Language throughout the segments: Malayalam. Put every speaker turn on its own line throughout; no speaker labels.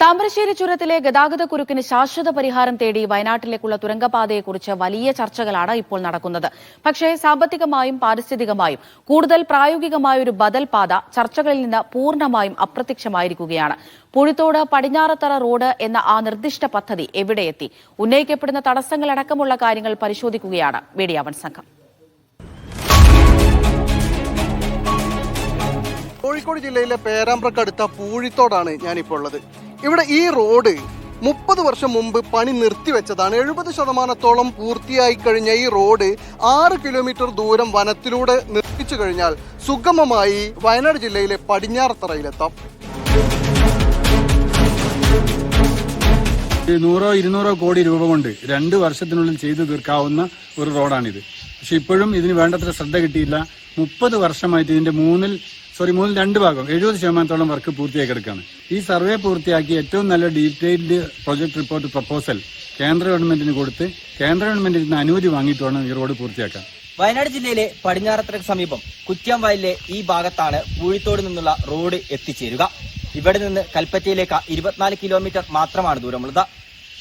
താമരശ്ശേരി ചുരത്തിലെ ഗതാഗതക്കുരുക്കിന് ശാശ്വത പരിഹാരം തേടി വയനാട്ടിലേക്കുള്ള തുരങ്കപാതയെക്കുറിച്ച് വലിയ ചർച്ചകളാണ് ഇപ്പോൾ നടക്കുന്നത്. പക്ഷേ സാമ്പത്തികമായും പാരിസ്ഥിതികമായും കൂടുതൽ പ്രായോഗികമായ ഒരു ബദൽ പാത ചർച്ചകളിൽ നിന്ന് പൂർണ്ണമായും അപ്രത്യക്ഷമായിരിക്കുകയാണ്. പൂഴിത്തോട് പടിഞ്ഞാറത്തറ റോഡ് എന്ന ആ നിർദ്ദിഷ്ട പദ്ധതി എവിടെയെത്തി? ഉന്നയിക്കപ്പെടുന്ന തടസ്സങ്ങളടക്കമുള്ള കാര്യങ്ങൾ പരിശോധിക്കുകയാണ് മീഡിയ വൺ സംഘം.
കോഴിക്കോട് ജില്ലയിലെ പേരാമ്പ്രക്കടുത്ത പൂഴിത്തോടാണ് ഞാനിപ്പോൾ ഉള്ളത്. ഇവിടെ ഈ റോഡ് 30 വർഷം മുമ്പ് പണി നിർത്തിവെച്ചതാണ്. 70% പൂർത്തിയായി കഴിഞ്ഞ ഈ റോഡ് 6 കിലോമീറ്റർ ദൂരം വനത്തിലൂടെ നിർമ്മിച്ചു കഴിഞ്ഞാൽ സുഗമമായി വയനാട് ജില്ലയിലെ പടിഞ്ഞാറത്തറയിലെത്താം.
100-200 കോടി രൂപ കൊണ്ട് 2 വർഷത്തിനുള്ളിൽ ചെയ്തു തീർക്കാവുന്ന ഒരു റോഡാണിത്. പക്ഷെ ഇപ്പോഴും ഇതിന് വേണ്ടത്ര ശ്രദ്ധ കിട്ടിയില്ല. 30 വർഷമായിട്ട് ഇതിന്റെ മൂന്നിൽ 2 ഭാഗം 70% വർക്ക് പൂർത്തിയാക്കി എടുക്കുകയാണ്. ഈ സർവേ പൂർത്തിയാക്കി ഏറ്റവും നല്ല ഡീറ്റെയിൽഡ് പ്രൊജക്ട് റിപ്പോർട്ട് പ്രപ്പോസൽ കേന്ദ്ര ഗവൺമെന്റിന് കൊടുത്ത് കേന്ദ്ര ഗവൺമെന്റിൽ നിന്ന് അനുമതി വാങ്ങിയിട്ട് വേണം ഈ റോഡ് പൂർത്തിയാക്കാൻ.
വയനാട് ജില്ലയിലെ പടിഞ്ഞാറത്തറയ്ക്ക് സമീപം കുറ്റ്യാംവയലിലെ ഈ ഭാഗത്താണ് പൂഴിത്തോട് നിന്നുള്ള റോഡ് എത്തിച്ചേരുക. ഇവിടെ നിന്ന് കൽപ്പറ്റയിലേക്ക് 24 കിലോമീറ്റർ മാത്രമാണ് ദൂരമുള്ളത്.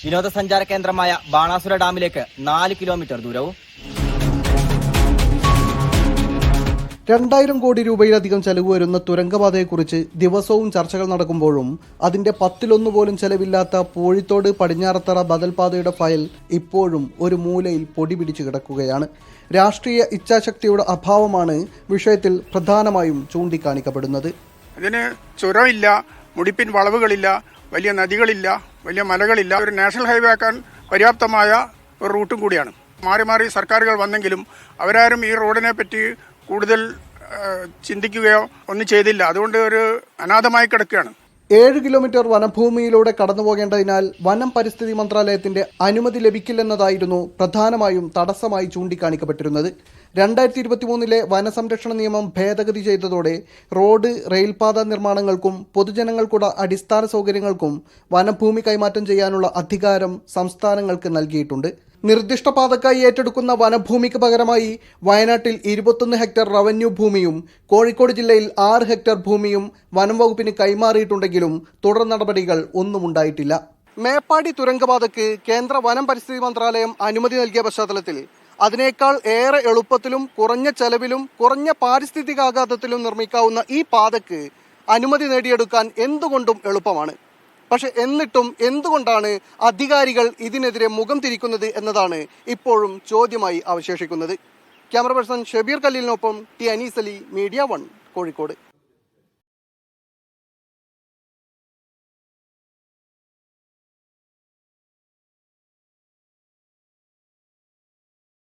വിനോദസഞ്ചാര കേന്ദ്രമായ ബാണാസുര ഡാമിലേക്ക് 4 കിലോമീറ്റർ ദൂരവും.
2000 കോടി രൂപയിലധികം ചെലവ് വരുന്ന തുരങ്കപാതയെക്കുറിച്ച് ദിവസവും ചർച്ചകൾ നടക്കുമ്പോഴും അതിന്റെ 10-1 പോലും ചെലവില്ലാത്ത പൂഴിത്തോട് പടിഞ്ഞാറത്തറ ബദൽപാതയുടെ ഫയൽ ഇപ്പോഴും ഒരു മൂലയിൽ പൊടി പിടിച്ചു കിടക്കുകയാണ്. രാഷ്ട്രീയ ഇച്ഛാശക്തിയുടെ അഭാവമാണ് വിഷയത്തിൽ പ്രധാനമായും ചൂണ്ടിക്കാണിക്കപ്പെടുന്നത്.
അതിന് ചുരമില്ല, മുടിപ്പിൻ വളവുകളില്ല, വലിയ നദികളില്ല, വലിയ മലകളില്ല. ഒരു നാഷണൽ ഹൈവേ ആക്കാൻ പര്യാപ്തമായ ഒരു റൂട്ടും കൂടിയാണ്. മാറി മാറി സർക്കാരുകൾ വന്നെങ്കിലും അവരാരും ഈ റോഡിനെ പറ്റി കൂടുതൽ ചിന്തിക്കുകയോ ഒന്നും ചെയ്തില്ല. അതുകൊണ്ട് ഒരു അനാഥമായി കിടക്കുകയാണ്.
7 കിലോമീറ്റർ വനഭൂമിയിലൂടെ കടന്നുപോകേണ്ടതിനാൽ വനം പരിസ്ഥിതി മന്ത്രാലയത്തിന്റെ അനുമതി ലഭിക്കില്ലെന്നതായിരുന്നു പ്രധാനമായും തടസ്സമായി ചൂണ്ടിക്കാണിക്കപ്പെട്ടിരുന്നത്. 2023 വനസംരക്ഷണ നിയമം ഭേദഗതി ചെയ്തതോടെ റോഡ്, റെയിൽപാത നിർമ്മാണങ്ങൾക്കും പൊതുജനങ്ങൾക്കുള്ള അടിസ്ഥാന സൗകര്യങ്ങൾക്കും വനഭൂമി കൈമാറ്റം ചെയ്യാനുള്ള അധികാരം സംസ്ഥാനങ്ങൾക്ക് നൽകിയിട്ടുണ്ട്. നിർദ്ദിഷ്ട പാതക്കായി ഏറ്റെടുക്കുന്ന വനഭൂമിക്ക് പകരമായി വയനാട്ടിൽ 21 ഹെക്ടർ റവന്യൂ ഭൂമിയും കോഴിക്കോട് ജില്ലയിൽ 6 ഹെക്ടർ ഭൂമിയും വനം വകുപ്പിന് കൈമാറിയിട്ടുണ്ടെങ്കിലും തുടർ നടപടികൾ ഒന്നും ഉണ്ടായിട്ടില്ല. മേപ്പാടി തുരങ്കപാതയ്ക്ക് കേന്ദ്ര വനം പരിസ്ഥിതി മന്ത്രാലയം അനുമതി നൽകിയ പശ്ചാത്തലത്തിൽ അതിനേക്കാൾ ഏറെ എളുപ്പത്തിലും കുറഞ്ഞ ചെലവിലും കുറഞ്ഞ പാരിസ്ഥിതികാഘാതത്തിലും നിർമ്മിക്കാവുന്ന ഈ പാതയ്ക്ക് അനുമതി നേടിയെടുക്കാൻ എന്തുകൊണ്ടും എളുപ്പമാണ്. പക്ഷെ എന്നിട്ടും എന്തുകൊണ്ടാണ് അധികാരികൾ ഇതിനെതിരെ മുഖം തിരിക്കുന്നത് എന്നതാണ് ഇപ്പോഴും ചോദ്യമായി അവശേഷിക്കുന്നത്. ക്യാമറ പേഴ്സൺ ഷബീർ ഖലീലിനൊപ്പം T Aneez Ali, media one, Kozhikode.